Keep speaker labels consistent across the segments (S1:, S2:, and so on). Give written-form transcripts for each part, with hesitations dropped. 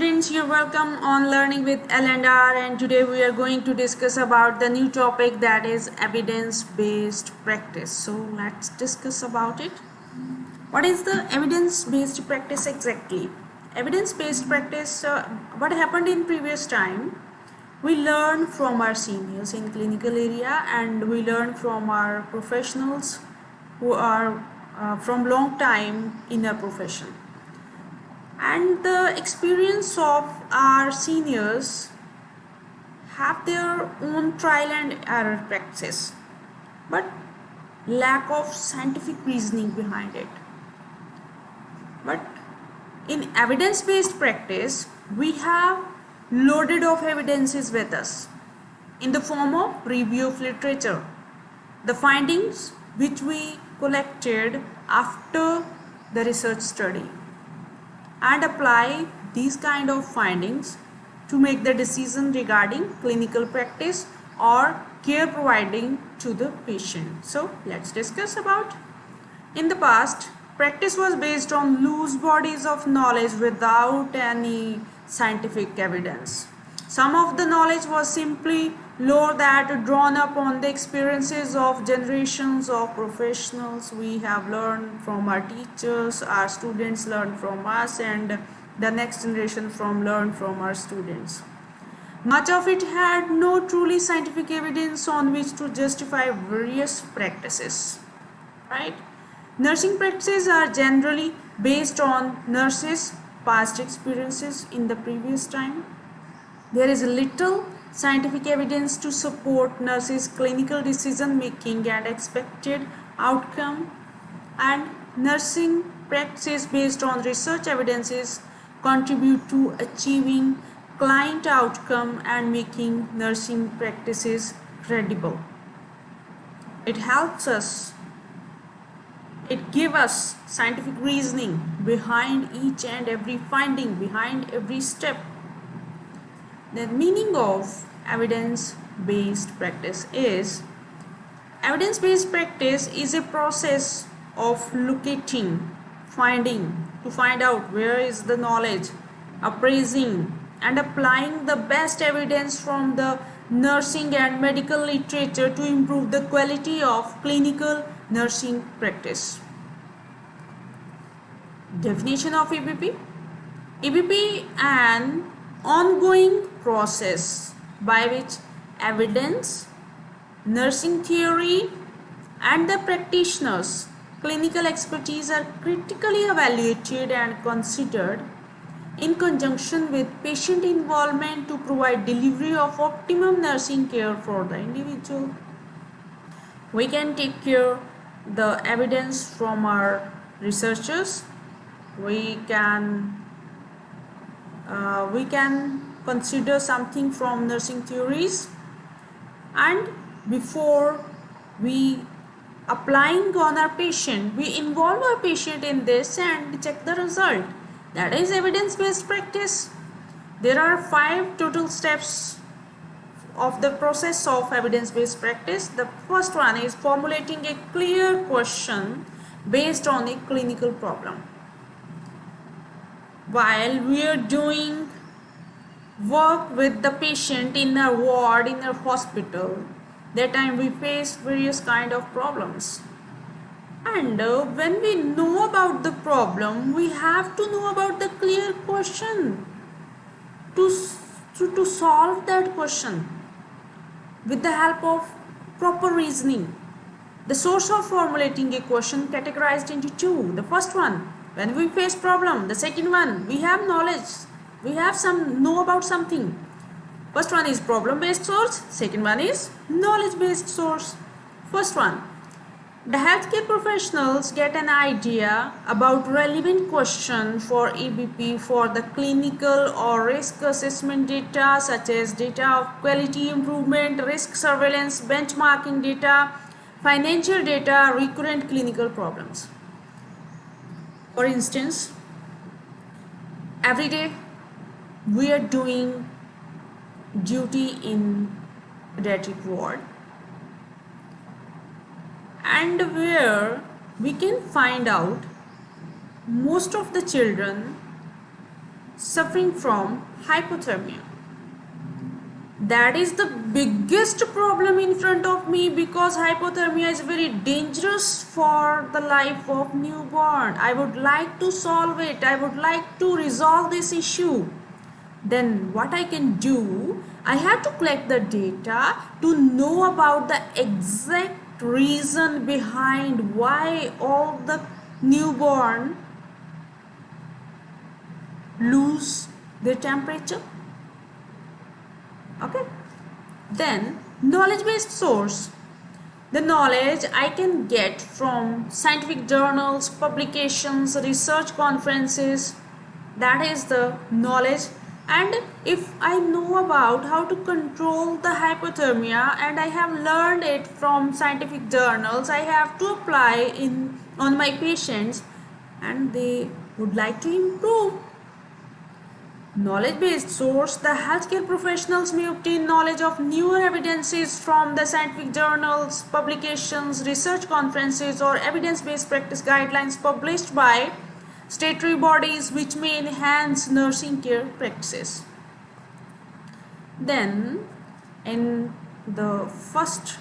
S1: students, you're welcome on Learning with L&R, and today we are going to discuss about the new topic that is evidence-based practice. So let's discuss about it. What is the evidence-based practice exactly? Evidence-based practice, what happened in previous time, we learn from our seniors in clinical area and we learn from our professionals who are from long time in our profession. And the experience of our seniors have their own trial and error practice, but lack of scientific reasoning behind it. But in evidence-based practice, we have loaded of evidences with us in the form of review of literature, the findings which we collected after the research study, and apply these kind of findings to make the decision regarding clinical practice or care providing to the patient. So let's discuss about. In the past, practice was based on loose bodies of knowledge without any scientific evidence. Some of the knowledge was simply lore that drawn up on the experiences of generations of professionals. We have learned from our teachers, our students learn from us, and the next generation learn from our students. Much of it had no truly scientific evidence on which to justify various practices, right? Nursing practices are generally based on nurses' past experiences in the previous time. There is little scientific evidence to support nurses' clinical decision making and expected outcome, and nursing practices based on research evidences contribute to achieving client outcome and making nursing practices credible. It helps us, it gives us scientific reasoning behind each and every finding, behind every step. The meaning of evidence-based practice is, evidence-based practice is a process of locating, finding, to find out where is the knowledge, appraising and applying the best evidence from the nursing and medical literature to improve the quality of clinical nursing practice. Definition of EBP. EBP, an ongoing process by which evidence, nursing theory and the practitioners' clinical expertise are critically evaluated and considered in conjunction with patient involvement to provide delivery of optimum nursing care for the individual. We can take care the evidence from our researchers. We can consider something from nursing theories, and before we applying on our patient, we involve our patient in this and check the result. That is evidence-based practice. There are 5 total steps of the process of evidence-based practice. The first one is formulating a clear question based on a clinical problem. While we are doing work with the patient in a ward, in a hospital, that time we face various kind of problems. And when we know about the problem, we have to know about the clear question to solve that question with the help of proper reasoning. The source of formulating a question categorized into 2. The first one, when we face problem. The second one, we have knowledge. We have know about something. First one is problem-based source. Second one is knowledge-based source. First one, the healthcare professionals get an idea about relevant question for EBP for the clinical or risk assessment data, such as data of quality improvement, risk surveillance, benchmarking data, financial data, recurrent clinical problems. For instance, every day we are doing duty in pediatric ward, and where we can find out most of the children suffering from hypothermia. That is the biggest problem in front of me, because hypothermia is very dangerous for the life of newborn. I would like to solve it. I would like to resolve this issue. Then what I can do, I have to collect the data to know about the exact reason behind why all the newborn lose their temperature. Okay, then knowledge-based source. The knowledge I can get from scientific journals, publications, research conferences. That is the knowledge. And if I know about how to control the hypothermia and I have learned it from scientific journals, I have to apply on my patients and they would like to improve. Knowledge-based source. The healthcare professionals may obtain knowledge of newer evidences from the scientific journals, publications, research conferences, or evidence-based practice guidelines published by statutory bodies which may enhance nursing care practices. Then, in the first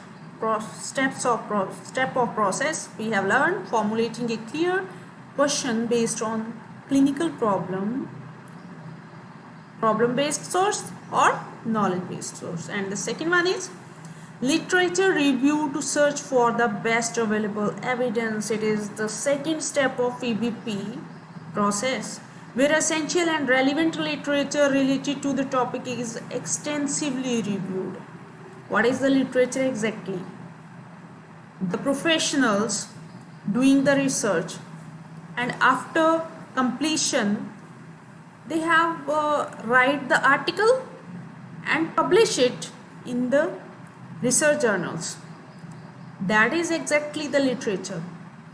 S1: step of process, we have learned formulating a clear question based on clinical problem-based source or knowledge-based source. And the second one is literature review to search for the best available evidence. It is the second step of EBP process, where essential and relevant literature related to the topic is extensively reviewed. What is the literature exactly? The professionals doing the research, and after completion they have write the article and publish it in the research journals. That is exactly the literature.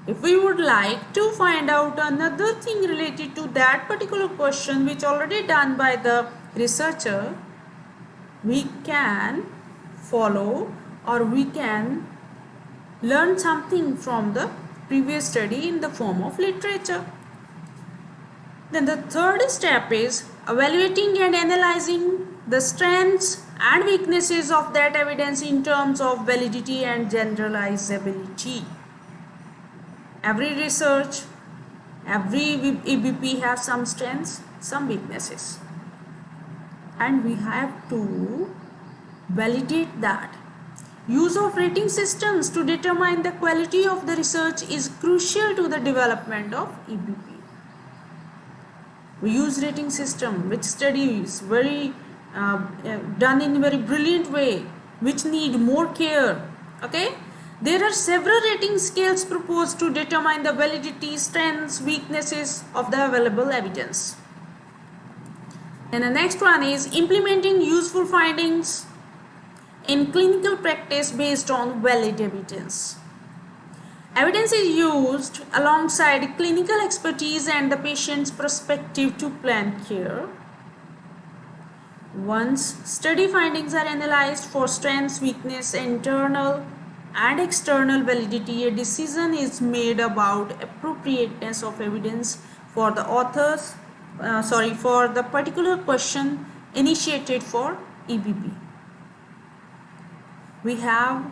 S1: If we would like to find out another thing related to that particular question which already done by the researcher, we can follow or we can learn something from the previous study in the form of literature. Then the third step is evaluating and analyzing the strengths and weaknesses of that evidence in terms of validity and generalizability. Every research, every EBP has some strengths, some weaknesses, and we have to validate that. Use of rating systems to determine the quality of the research is crucial to the development of EBP. We use rating system which studies very done in a very brilliant way, which need more care. Okay, there are several rating scales proposed to determine the validity, strengths, weaknesses of the available evidence. And the next one is implementing useful findings in clinical practice based on valid evidence. Evidence is used alongside clinical expertise and the patient's perspective to plan care. Once study findings are analyzed for strengths, weakness, internal and external validity, a decision is made about appropriateness of evidence for the for the particular question initiated for EBP. We have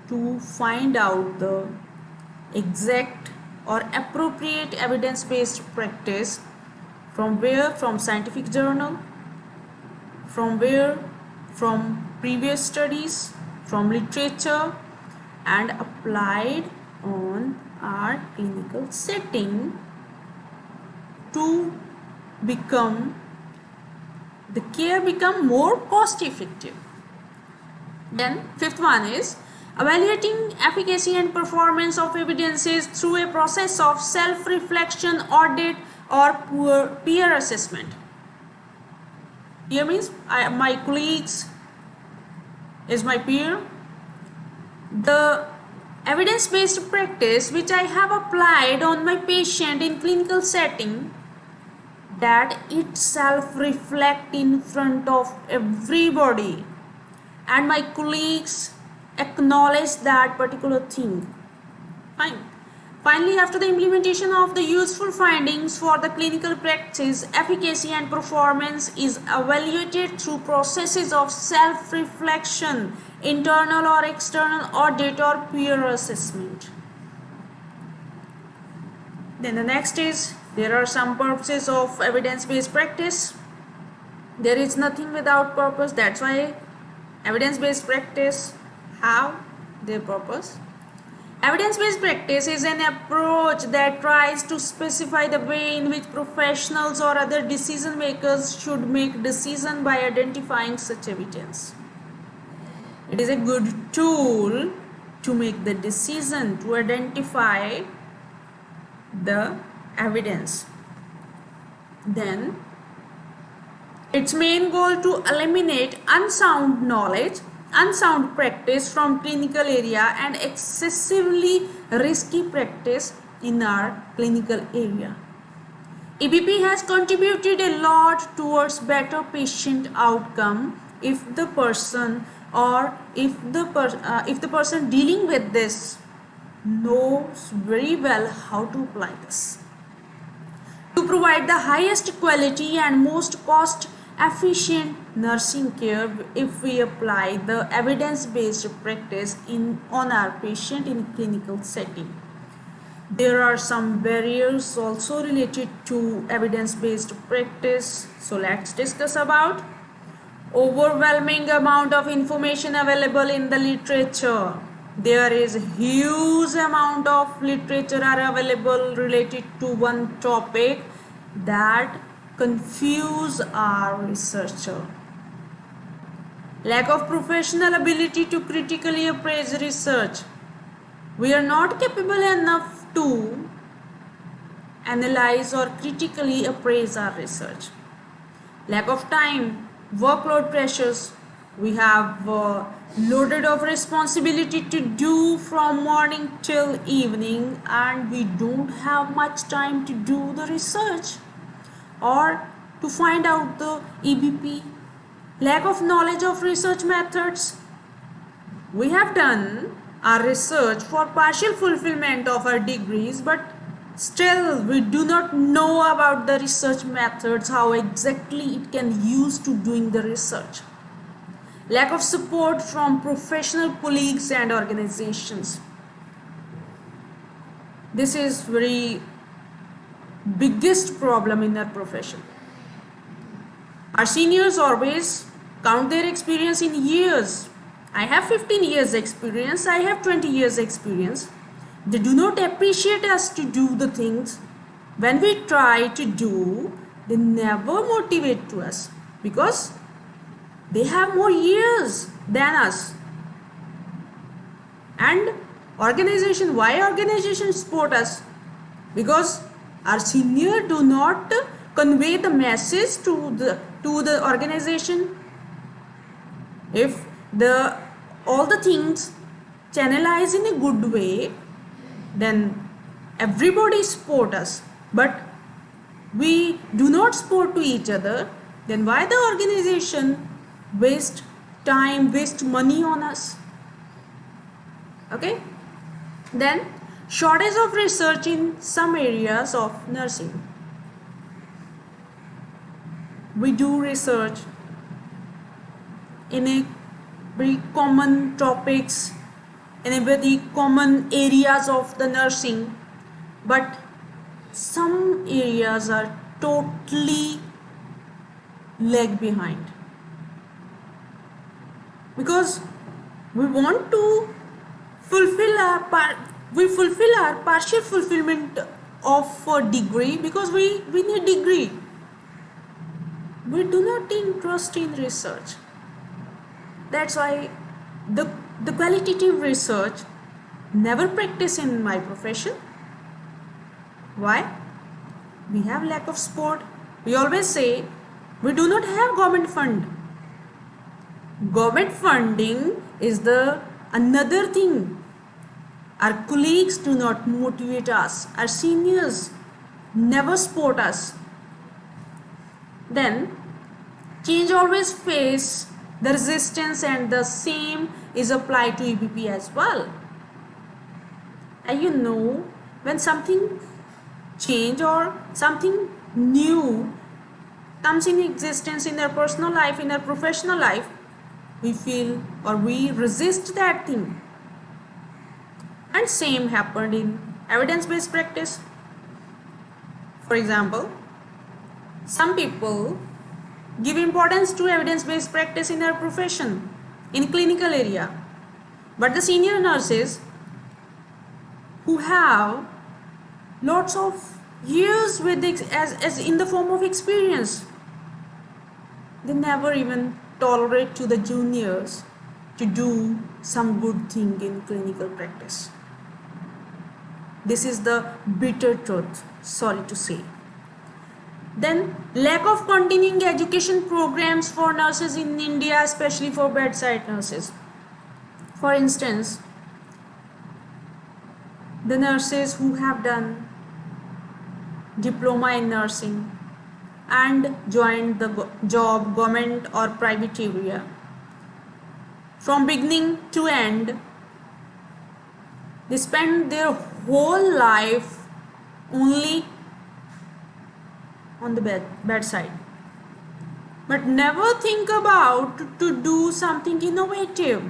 S1: to find out the exact or appropriate evidence-based practice from where, from scientific journal, from where, from previous studies, from literature, and applied on our clinical setting to become the care become more cost effective. Then fifth one is evaluating efficacy and performance of evidences through a process of self-reflection, audit, or peer assessment. Here means my colleagues is my peer. The evidence-based practice which I have applied on my patient in clinical setting, that itself reflect in front of everybody, and my colleagues acknowledge that particular thing. Fine. Finally, after the implementation of the useful findings for the clinical practice, efficacy and performance is evaluated through processes of self-reflection, internal or external audit or peer assessment. Then the next is, there are some purposes of evidence-based practice. There is nothing without purpose. That's why evidence-based practice have their purpose. Evidence-based practice is an approach that tries to specify the way in which professionals or other decision makers should make decisions by identifying such evidence. It is a good tool to make the decision, to identify the evidence. Then its main goal to eliminate unsound knowledge, unsound practice from clinical area and excessively risky practice in our clinical area. EBP has contributed a lot towards better patient outcome if the person dealing with this knows very well how to apply this. To provide the highest quality and most cost efficient nursing care, if we apply the evidence-based practice on our patient in clinical setting. There are some barriers also related to evidence-based practice. So let's discuss about overwhelming amount of information available in the literature. There is a huge amount of literature are available related to one topic that confuse our researcher. Lack of professional ability to critically appraise research. We are not capable enough to analyze or critically appraise our research. Lack of time, workload pressures. We have loaded of responsibility to do from morning till evening, and we don't have much time to do the research or to find out the EBP. Lack of knowledge of research methods. We have done our research for partial fulfillment of our degrees, but still we do not know about the research methods, how exactly it can use to doing the research. Lack of support from professional colleagues and organizations. This is very biggest problem in our profession. Our seniors always count their experience in years. I have 15 years experience, I have 20 years experience. They do not appreciate us to do the things. When we try to do, they never motivate to us because they have more years than us. And organization, why organization support us? Because our senior do not convey the message to the organization. If all the things channelize in a good way, then everybody support us. But we do not support to each other, then why the organization waste time, waste money on us? Okay? Then shortage of research in some areas of nursing. We do research in a very common topics, in a very common areas of the nursing, but some areas are totally lag behind because we want to fulfill our partial fulfillment of a degree because we need degree. We do not interest in research. That's why the qualitative research never practice in my profession. Why? We have lack of support. We always say we do not have government fund. Government funding is the another thing. Our colleagues do not motivate us. Our seniors never support us. Then change always face the resistance, and the same is applied to EBP as well. And you know, when something change or something new comes in existence in their personal life, in their professional life, we feel or we resist that thing. And same happened in evidence-based practice. For example, some people give importance to evidence-based practice in their profession, in clinical area, but the senior nurses who have lots of years with as in the form of experience, they never even tolerate to the juniors to do some good thing in clinical practice. This is the bitter truth, sorry to say. Then lack of continuing education programs for nurses in India, especially for bedside nurses. For instance, the nurses who have done diploma in nursing and joined the job, government or private area, from beginning to end, they spend their whole life only on the bedside, but never think about to do something innovative,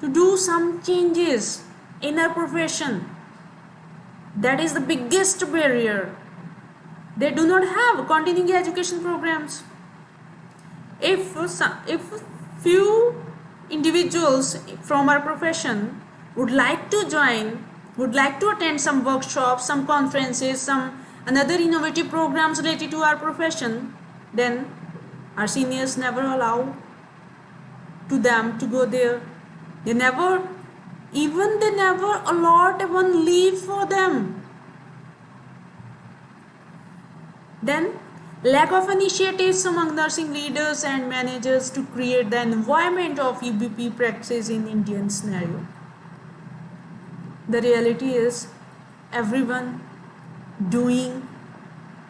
S1: to do some changes in our profession. That is the biggest barrier. They do not have continuing education programs. If few individuals from our profession would like to join, would like to attend some workshops, some conferences, some another innovative programs related to our profession, then our seniors never allow to them to go there. They never allot even leave for them. Then lack of initiatives among nursing leaders and managers to create the environment of EBP practice in Indian scenario. The reality is everyone doing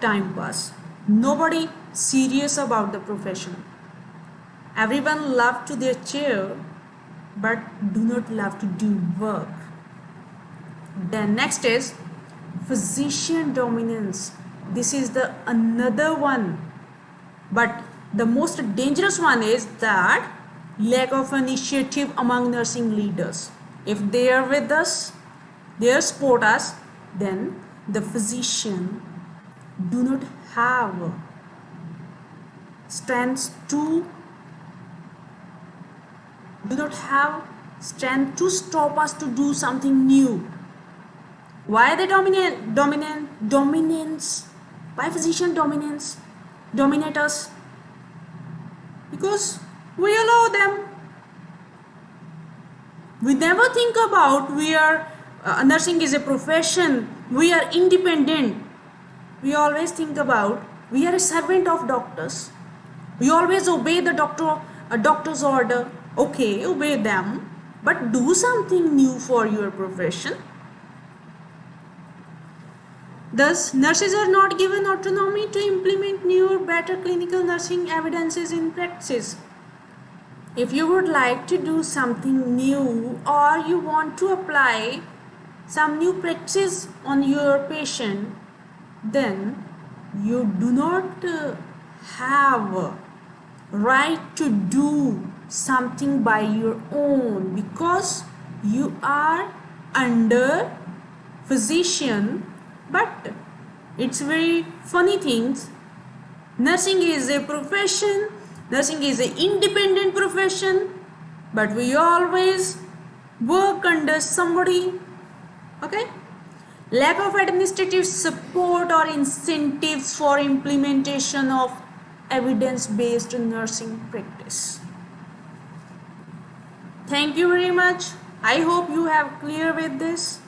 S1: time pass. Nobody serious about the profession. Everyone love to their chair but do not love to do work. Then next is physician dominance. This is the another one, but the most dangerous one is that lack of initiative among nursing leaders. If they are with us, they support us, then the physician do not have strength to stop us to do something new. Why the dominance? Why physician dominate us? Because we allow them. We never think about nursing is a profession. We are independent. We always think about we are a servant of doctors. We always obey the doctor's order. Okay, obey them, but do something new for your profession. Thus, nurses are not given autonomy to implement new or better clinical nursing evidences in practice. If you would like to do something new or you want to apply some new practice on your patient, then you do not have right to do something by your own because you are under physician. But it's very funny things. Nursing is a profession, nursing is an independent profession, but we always work under somebody. Okay? Lack of administrative support or incentives for implementation of evidence-based nursing practice. Thank you very much. I hope you have clear with this.